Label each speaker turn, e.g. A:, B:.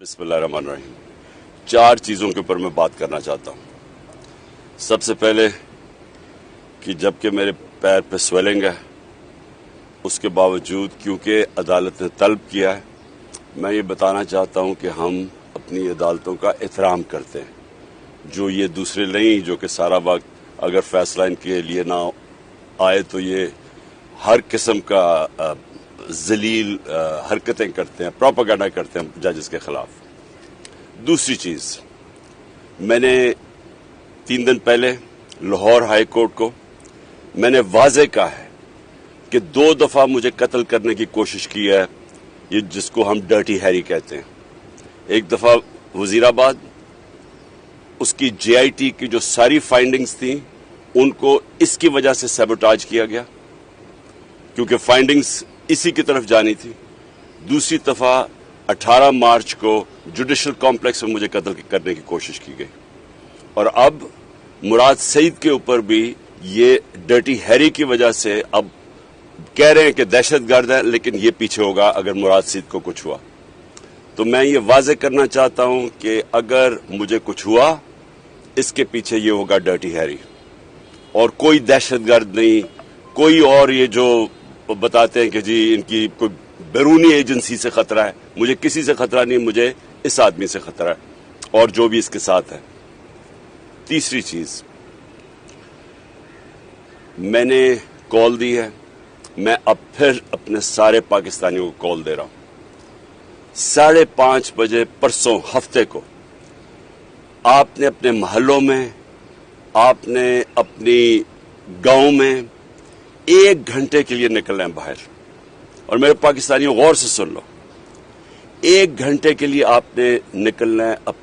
A: बिस्मिल्लाहिर्रहमानिर्रहीम। 4 चीज़ों के ऊपर मैं बात करना चाहता हूँ। सबसे पहले कि जबकि मेरे पैर पे स्वेलिंग है, उसके बावजूद क्योंकि अदालत ने तलब किया है, मैं ये बताना चाहता हूँ कि हम अपनी अदालतों का एहतराम करते हैं। जो ये दूसरे नहीं जो कि सारा वक्त अगर फैसला इनके लिए ना आए तो ये हर किस्म का जलील हरकतें करते हैं, प्रोपेगेंडा करते हैं जजेस के खिलाफ। दूसरी चीज़, मैंने 3 दिन पहले लाहौर हाई कोर्ट को मैंने वाज़ेह कहा है कि 2 दफ़ा मुझे कत्ल करने की कोशिश की है, ये जिसको हम डर्टी हैरी कहते हैं। एक दफ़ा वजीराबाद, उसकी JIT की जो सारी फाइंडिंग्स थी उनको इसकी वजह से सैबोटाज किया गया क्योंकि फाइंडिंग्स इसी की तरफ जानी थी। दूसरी दफ़ा 18 मार्च को जुडिशल कॉम्प्लेक्स में मुझे कत्ल करने की कोशिश की गई और अब मुराद सईद के ऊपर भी ये डर्टी हैरी की वजह से अब कह रहे हैं कि दहशतगर्द है, लेकिन ये पीछे होगा अगर मुराद सईद को कुछ हुआ। तो मैं ये वाज़ेह करना चाहता हूं कि अगर मुझे कुछ हुआ, इसके पीछे ये होगा डर्टी हैरी और कोई दहशतगर्द नहीं, कोई और ये जो बताते हैं कि जी इनकी कोई बैरूनी एजेंसी से खतरा है, मुझे किसी से खतरा नहीं, मुझे इस आदमी से खतरा है और जो भी इसके साथ है। तीसरी चीज, मैंने कॉल दी है, मैं अब फिर अपने सारे पाकिस्तानियों को कॉल दे रहा हूं। 5:30 बजे परसों हफ्ते को आपने अपने महलों में, आपने अपनी गांव में 1 घंटे के लिए निकलना है बाहर। और मेरे पाकिस्तानियों गौर से सुन लो, 1 घंटे के लिए आपने निकलना है अपने